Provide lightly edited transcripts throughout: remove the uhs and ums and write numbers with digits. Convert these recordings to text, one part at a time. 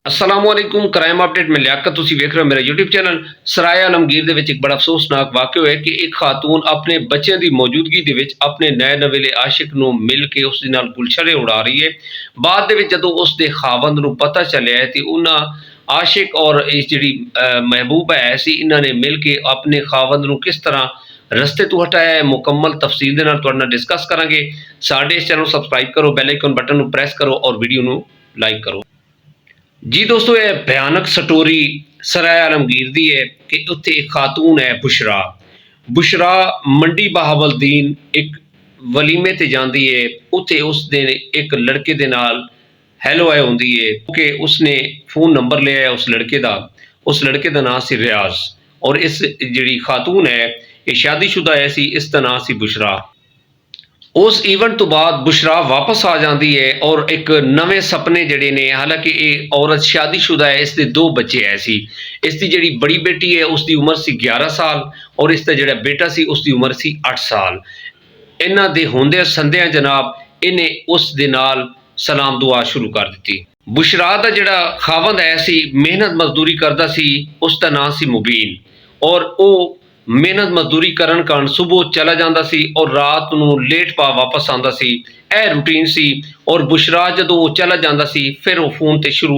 असलामुअलैकुम crime update में लियाकत तुसी वेख रहे हो मेरा यूट्यूब चैनल। सराय आलमगीर दे विच एक बड़ा अफसोसनाक वाक़या होया कि एक खातून अपने बच्चों की मौजूदगी दे विच अपने नए नवेले आशिक नूं मिल के उस दे नाल गुलछड़े उड़ा रही है। बाद दे विच जदों उस दे खावंद नूं पता चलिया है ते उन्हां आशिक और इस जिहड़ी महबूबा है सी इन्हां ने मिल के अपने खावंद नूं किस तरह रस्ते तो हटाया है मुकम्मल तफसील दे नाल तुहाडे नाल डिस्कस करांगे। साडे इस चैनल सबसक्राइब करो, बैल आइकन बटन नूं प्रेस करो और वीडियो नूं लाइक करो। जी दोस्तों, यह भयानक स्टोरी सराय आलमगीर दी है कि उत्थे एक खातून है बुशरा। बुशरा मंडी बहावलदीन एक वलीमे ते जाती है। उत्थे उस दिन एक लड़के दे नाल हेलो आए होंदी है कि उसने फोन नंबर लिया है उस लड़के का। उस लड़के का नाम सी रियाज और इस जिहड़ी खातून है ये शादीशुदा है सी, इसका नाम सी बुशरा। उस इवेंट तो बाद बुशरा वापस आ जाती है और एक नवे सपने जड़े ने। हालांकि ये औरत शादीशुदा है, इसके दो बच्चे है सी। इसकी जी बड़ी बेटी है उसकी उम्र सी 11 साल और इसका जोड़ा बेटा सी उसकी उम्र सी 8 साल। इन्हां दे होंदे संध्या जनाब इन्हें उस दे नाल सलाम दुआ शुरू कर दी। बुशरा का जोड़ा खावंद है सी मेहनत मजदूरी करता सी, उसका नाम सी मुबीन और वो मेहनत मजदूरी करन कारण सुबह चला जाता सी और रात नूं लेट पा वापस आंदा सी। यह रूटीन सी और बुशरा जदों वो चला जाता सी फिर वो फोन ते शुरू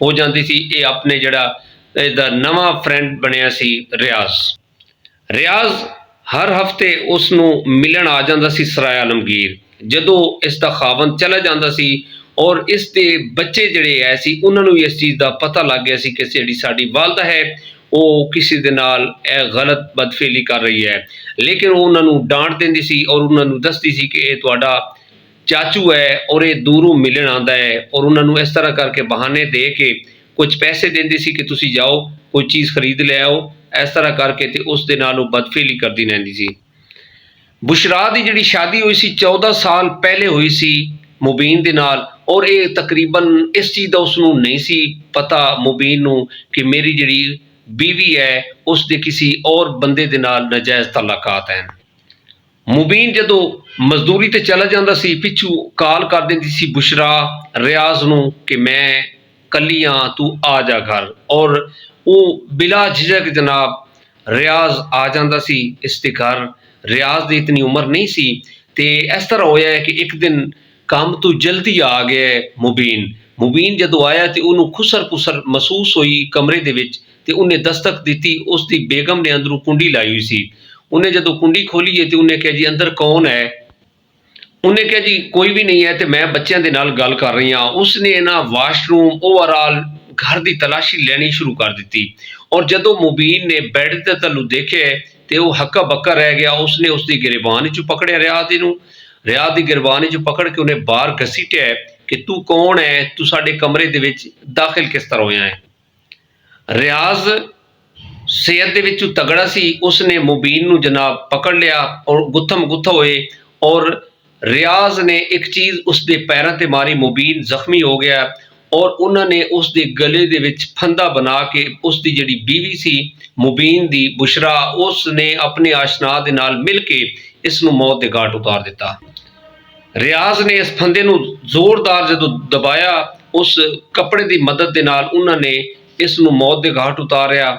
हो जाती सी। ये अपने जड़ा इहदा नवा फ्रेंड बनिया सी रियाज। रियाज हर हफ्ते उसनूं मिलन आ जाता सी सराय आलमगीर। जदों इसका खावंद चला जाता सी और इसके बच्चे जड़े है सी उन्हां नूं इस चीज़ का पता लग गया सी कि जिहड़ी साडी वालदा है वो किसी दे नाल गलत बदफेली कर रही है। लेकिन वो उन्होंने डांट देंदी सी और उन्होंने दसदी सी कि ये तुहाडा चाचू है और ये दूरों मिलन आंदा है और उन्होंने इस तरह करके बहाने दे के कुछ पैसे देंदी सी कि तुसी जाओ कोई चीज़ खरीद ले आओ। इस तरह करके ते उस दे नाल वो बदफेली करदी रहिंदी सी। बुशरा दी जिहड़ी शादी हुई सी 14 साल पहले हुई सी मुबीन दे नाल और ये तकरीबन इस चीज़ का उसनूं नहीं सी पता मुबीन नूं कि मेरी जिहड़ी बीवी है उसके किसी और बंदे दे नाल नाजायज़ तल्लकात हैं। मुबीन जदों मजदूरी ते चला जाता सी पिछू कॉल कर देंदी सी बुशरा रियाज नूं कि मैं कली हाँ तू आ जा घर और वो बिला झिझक जनाब रियाज आ जाता सी इसके घर। रियाज की इतनी उम्र नहीं सी ते इस तरह होया है कि एक दिन काम तो जल्दी आ गया है। मुबीन जदों आया तो उन्होंने खुसर पुसर महसूस हुई कमरे दे विच ते उन्हें दस्तक दी। उसकी बेगम ने अंदरों कुंडी लाई हुई सी। उन्हें जदों कुंडी खोली है तो उन्हें कहा जी अंदर कौन है। उन्हें कहा जी कोई भी नहीं है तो मैं बच्चों के नाल गल कर रही हाँ। उसने ना वाशरूम ओवरऑल घर की तलाशी लेनी शुरू कर दी और जदों मुबीन ने बैड के तलू देखे तो वह हक्का बक्का रह गया। उसने उसकी गिरबान चू पकड़िया रियाज की गिरबान चू पकड़ के उन्हें बाहर घसीटिया कि तू कौन है, तू साडे कमरे दे विच दाखिल किस तरह होया है। रियाज सेहत दे विचों तगड़ा सी, उसने मुबीन नूं जनाब पकड़ लिया और गुत्थम गुत्था होए और रियाज ने एक चीज़ उसके पैरों ते मारी। मुबीन जख्मी हो गया और उन्होंने उसके गले दे विच फंदा बना के उसकी जिहड़ी बीवी सी मुबीन दी बुशरा उसने अपने आशना दे नाल मिल के इसनूं मौत दे घाट उतार दिता। रियाज ने इस फंदे नूं जोरदार जदों दबाया उस कपड़े की मदद दे नाल उन्होंने इसनूं मौत दे घाट उतारिया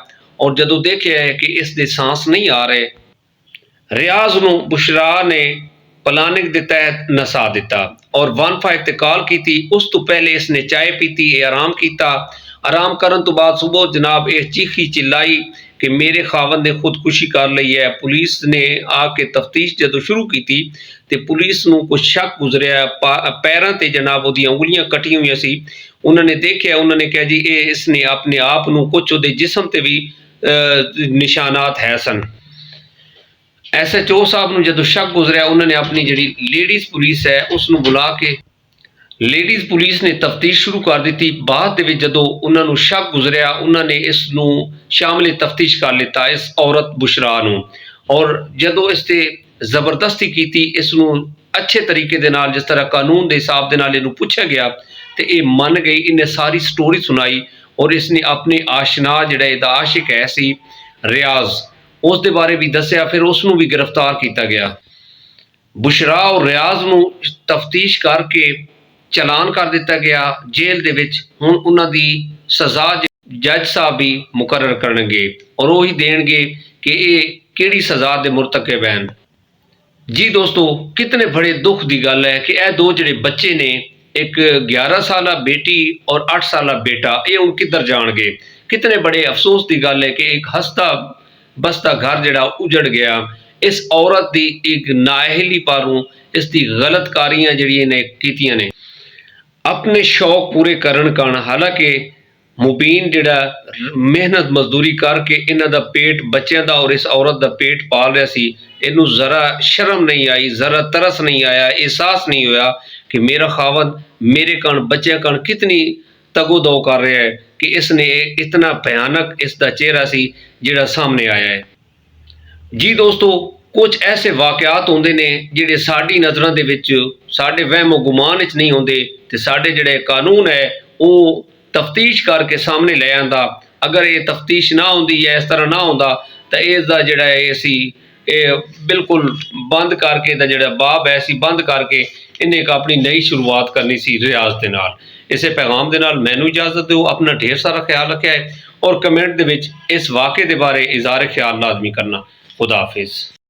और जदों देखिया है कि इसके सांस नहीं आ रहे रियाज नूं बुशरा ने प्लानिंग के तहत नसा दिता और 15 ते कॉल की। उस तो पहले इसने चाय पीती, आराम किया। आराम करन तो बाद सुबह जनाब ये चीखी चिल्लाई कि मेरे खावंद ने खुदकुशी कर ली है। पुलिस ने आके तफ्तीश जदों शुरू की तो पुलिस नूं कुछ शक गुजरिया। पैरों ते जनाब उहदी उंगलियां कटी हुई सी। उन्होंने देखा, उन्होंने कहा जी ये इसने अपने आप नूं कुछ उहदे जिस्म ते भी निशानात है सन। SHO साहब नूं जदों शक गुजरिया उन्होंने अपनी जिहड़ी लेडीज़ पुलिस है उसनूं बुला के लेडीज़ पुलिस ने तफ्तीश शुरू कर दी। बाद दे विच जदों उन्हां नूं शक गुजरिया उन्होंने इसनूं शामिल तफ्तीश कर लिता इस औरत बुशरा नूं और जदों इसते जबरदस्ती की इसनूं अच्छे तरीके दे नाल जिस तरह कानून के हिसाब दे नाल इहनूं पूछा गया तो ये मन गई। इन्हें सारी स्टोरी सुनाई और इसने अपने आशना जिहड़ा इहदा आशिक है सी रियाज उस दे बारे भी दसिया। फिर उसनूं भी गिरफ्तार किया गया। बुशरा और रियाज नूं तफ्तीश करके ਚਲਾਨ ਕਰ ਦਿੱਤਾ ਗਿਆ ਜੇਲ੍ਹ ਦੇ ਵਿੱਚ। ਹੁਣ ਉਹਨਾਂ ਦੀ ਸਜ਼ਾ ਜੱਜ ਸਾਹਿਬ ਵੀ ਮੁਕਰਰ ਕਰਨਗੇ ਔਰ ਉਹੀ ਦੇਣਗੇ ਕਿ ਇਹ ਕਿਹੜੀ ਸਜ਼ਾ ਦੇ ਮੁਰਤਕਬ ਹਨ। ਜੀ ਦੋਸਤੋ, ਕਿਤਨੇ ਬੜੇ ਦੁੱਖ ਦੀ ਗੱਲ ਹੈ ਕਿ ਇਹ ਦੋ ਜਿਹੜੇ ਬੱਚੇ ਨੇ, ਇੱਕ 11 ਸਾਲਾ ਬੇਟੀ ਔਰ 8 ਸਾਲਾ ਬੇਟਾ, ਇਹ ਹੁਣ ਕਿੱਧਰ ਜਾਣਗੇ। ਕਿਤਨੇ ਬੜੇ ਅਫਸੋਸ ਦੀ ਗੱਲ ਹੈ ਕਿ ਇੱਕ ਹੱਸਦਾ ਬਸਦਾ ਘਰ ਜਿਹੜਾ ਉਜੜ ਗਿਆ। ਇਸ ਔਰਤ ਦੀ ਇੱਕ ਨਾਅਹਿਲੀ ਪਾਰੋਂ ਇਸ ਦੀ ਗਲਤ ਕਾਰੀਆਂ ਜਿਹੜੀਆਂ ਨੇ ਕੀਤੀਆਂ ਨੇ ਆਪਣੇ ਸ਼ੌਕ ਪੂਰੇ ਕਰਨ ਕਾਰਨ। ਹਾਲਾਂਕਿ ਮੁਬੀਨ ਜਿਹੜਾ ਮਿਹਨਤ ਮਜ਼ਦੂਰੀ ਕਰਕੇ ਇਹਨਾਂ ਦਾ ਪੇਟ, ਬੱਚਿਆਂ ਦਾ ਔਰ ਇਸ ਔਰਤ ਦਾ ਪੇਟ ਪਾਲ ਰਿਹਾ ਸੀ, ਇਹਨੂੰ ਜ਼ਰਾ ਸ਼ਰਮ ਨਹੀਂ ਆਈ, ਜ਼ਰਾ ਤਰਸ ਨਹੀਂ ਆਇਆ, ਅਹਿਸਾਸ ਨਹੀਂ ਹੋਇਆ ਕਿ ਮੇਰਾ ਖਾਵੰਦ ਮੇਰੇ ਕਾਰਨ, ਬੱਚਿਆਂ ਕਾਰਨ ਕਿਤਨੀ ਤਗੋ-ਦੋ ਕਰ ਰਿਹਾ ਹੈ ਕਿ ਇਸ ਨੇ ਇਤਨਾ ਭਿਆਨਕ ਇਸ ਦਾ ਚਿਹਰਾ ਸੀ ਜਿਹੜਾ ਸਾਹਮਣੇ ਆਇਆ ਹੈ। ਜੀ ਦੋਸਤੋ, ਕੁਝ ਐਸੇ ਵਾਕਿਆਤ ਹੁੰਦੇ ਨੇ ਜਿਹੜੇ ਸਾਡੀ ਨਜ਼ਰਾਂ ਦੇ ਵਿੱਚ, ਸਾਡੇ ਵਹਿਮੋ ਗੁਮਾਨ ਵਿੱਚ ਨਹੀਂ ਹੁੰਦੇ ਤੇ ਸਾਡੇ ਜਿਹੜੇ ਕਾਨੂੰਨ ਹੈ ਉਹ ਤਫਤੀਸ਼ ਕਰਕੇ ਸਾਹਮਣੇ ਲੈ ਆਂਦਾ। ਅਗਰ ਇਹ ਤਫਤੀਸ਼ ਨਾ ਹੁੰਦੀ ਜਾਂ ਇਸ ਤਰ੍ਹਾਂ ਨਾ ਹੁੰਦਾ ਤਾਂ ਇਸ ਦਾ ਜਿਹੜਾ ਹੈ ਅਸੀਂ ਇਹ ਬਿਲਕੁਲ ਬੰਦ ਕਰਕੇ ਦਾ ਜਿਹੜਾ ਬਾਬ ਹੈ ਅਸੀਂ ਬੰਦ ਕਰਕੇ ਇਹਨੇ ਇੱਕ ਆਪਣੀ ਨਈ ਸ਼ੁਰੂਆਤ ਕਰਨੀ ਸੀ ਰਿਆਜ਼ ਦੇ ਨਾਲ। ਇਸੇ ਪੈਗਾਮ ਦੇ ਨਾਲ ਮੈਨੂੰ ਇਜਾਜ਼ਤ ਦਿਓ। ਆਪਣਾ ਢੇਰ ਸਾਰਾ ਖਿਆਲ ਰੱਖਿਆ ਹੈ ਔਰ ਕਮੈਂਟ ਦੇ ਵਿੱਚ ਇਸ ਵਾक़ੇ ਦੇ ਬਾਰੇ ਇਜ਼ਹਾਰ ਖਿਆਲ ਲਾਜ਼ਮੀ ਕਰਨਾ। खुदा हाफिज़।